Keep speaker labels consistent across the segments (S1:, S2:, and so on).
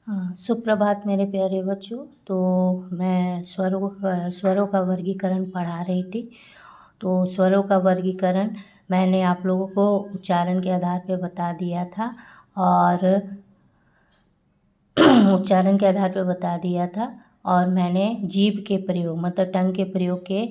S1: हाँ, सुप्रभात मेरे प्यारे बच्चों। तो मैं स्वरों का वर्गीकरण पढ़ा रही थी। तो स्वरों का वर्गीकरण मैंने आप लोगों को उच्चारण के आधार पे बता दिया था और उच्चारण के आधार पे बता दिया था और मैंने जीभ के प्रयोग मतलब टंग के प्रयोग के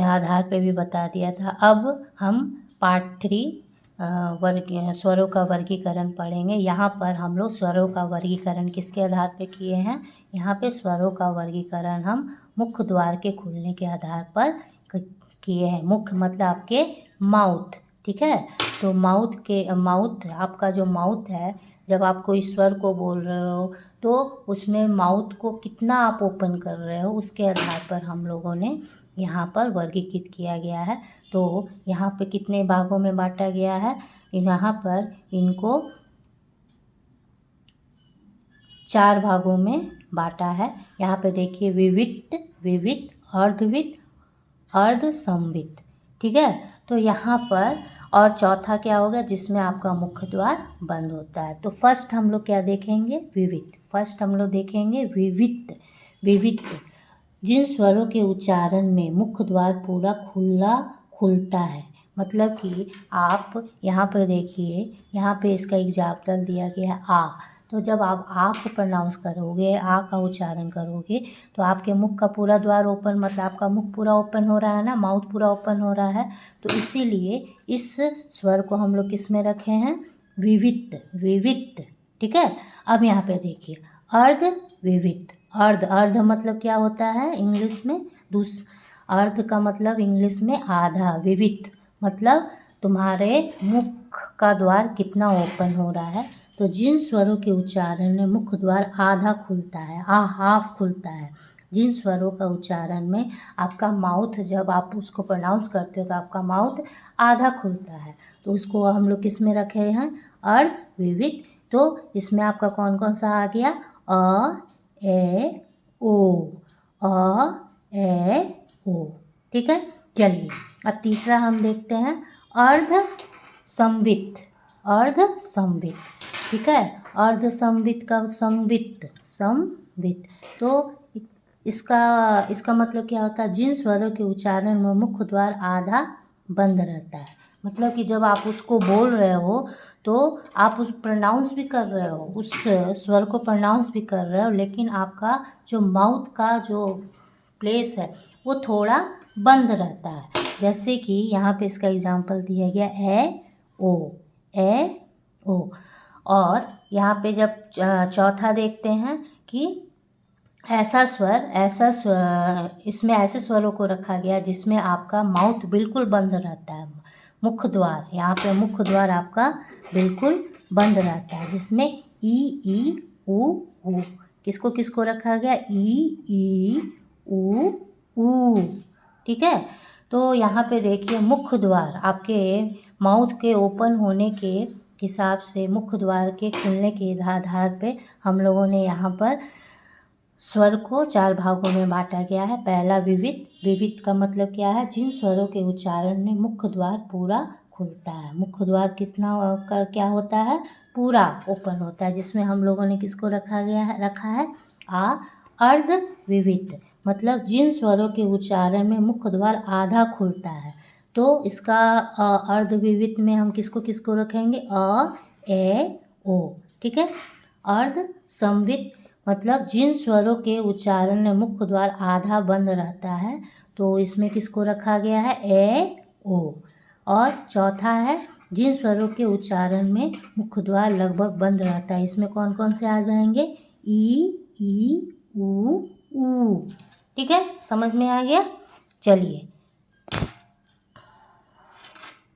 S1: आधार पे भी बता दिया था। अब हम पार्ट 3 स्वरों का वर्गीकरण पढ़ेंगे। यहाँ पर हम लोग स्वरों का वर्गीकरण किसके आधार पे किए हैं? यहाँ पे स्वरों का वर्गीकरण हम मुख द्वार के खुलने के आधार पर किए हैं। मुख मतलब आपके माउथ, ठीक है। तो माउथ आपका जो माउथ है, जब आप कोई स्वर को बोल रहे हो तो उसमें माउथ को कितना आप ओपन कर रहे हो उसके आधार पर हम लोगों ने यहाँ पर वर्गीकृत किया गया है। तो यहाँ पे कितने भागों में बांटा गया है? यहाँ पर इनको 4 भागों में बांटा है। यहाँ पे देखिए विविक्त, विविध, अर्धवित, अर्धसंवित, ठीक है। तो यहाँ पर और चौथा क्या होगा? जिसमें आपका मुख्य द्वार बंद होता है। तो फर्स्ट हम लोग क्या देखेंगे? विविक्त। फर्स्ट हम लोग देखेंगे विविक्त। विविक्त जिन स्वरों के उच्चारण में मुख्य द्वार पूरा खुलता है। मतलब कि आप यहाँ पर देखिए, यहाँ पे इसका एग्जाम्पल दिया गया है आ। तो जब आप आ को प्रोनाउंस करोगे, आ का उच्चारण करोगे तो आपके मुख का पूरा द्वार ओपन, मतलब आपका मुख पूरा ओपन हो रहा है ना, माउथ पूरा ओपन हो रहा है। तो इसीलिए इस स्वर को हम लोग किस में रखे हैं? विविक्त, विविक्त, ठीक है। अब यहाँ पे देखिए अर्ध विविक्त। अर्ध मतलब क्या होता है इंग्लिश में? अर्ध का मतलब इंग्लिश में आधा। विविध मतलब तुम्हारे मुख का द्वार कितना ओपन हो रहा है। तो जिन स्वरों के उच्चारण में मुख द्वार आधा खुलता है, हाफ खुलता है, जिन स्वरों का उच्चारण में आपका माउथ, जब आप उसको प्रोनाउंस करते हो तो आपका माउथ आधा खुलता है, तो उसको हम लोग किस में रखे हैं? अर्ध विविध। तो इसमें आपका कौन कौन सा आ गया? अ, ए, ओ, अ, ए, ओ, ठीक है। चलिए अब तीसरा हम देखते हैं अर्ध संवित। अर्ध संवित, ठीक है। अर्ध संवित का संवित। तो इसका मतलब क्या होता है? जिन स्वरों के उच्चारण में मुख्य द्वार आधा बंद रहता है। मतलब कि जब आप उसको बोल रहे हो तो आप उस प्रोनाउंस भी कर रहे हो, उस स्वर को प्रोनाउंस भी कर रहे हो, लेकिन आपका जो माउथ का जो प्लेस है वो थोड़ा बंद रहता है। जैसे कि यहाँ पे इसका एग्जांपल दिया गया ए ओ। और यहाँ पे जब चौथा देखते हैं कि ऐसा स्वर इसमें ऐसे स्वरों को रखा गया जिसमें आपका माउथ बिल्कुल बंद रहता है। मुख्य द्वार, यहाँ पे मुख्य द्वार आपका बिल्कुल बंद रहता है, जिसमें ई ऊ। किसको किसको रखा गया? ई ऊ, ठीक है। तो यहाँ पे देखिए मुख्य द्वार आपके माउथ के ओपन होने के हिसाब से, मुख्य द्वार के खुलने के आधार पे हम लोगों ने यहाँ पर स्वर को 4 भागों में बांटा गया है। पहला विविध। विविध का मतलब क्या है? जिन स्वरों के उच्चारण में मुख्य द्वार पूरा खुलता है। मुख्य द्वार क्या होता है? पूरा ओपन होता है, जिसमें हम लोगों ने किसको रखा है? आ। अर्ध विविध मतलब जिन स्वरों के उच्चारण में मुख्य द्वार आधा खुलता है। तो इसका अर्ध विविध में हम किसको किसको रखेंगे? अ, ए, ओ, ठीक है। अर्ध संवित मतलब जिन स्वरों के उच्चारण में मुख्य द्वार आधा बंद रहता है, तो इसमें किसको रखा गया है? ए, ओ। और चौथा है जिन स्वरों के उच्चारण में मुख्य द्वार लगभग बंद रहता है। इसमें कौन कौन से आ जाएंगे? ई ऊ, ठीक है। समझ में आ गया? चलिए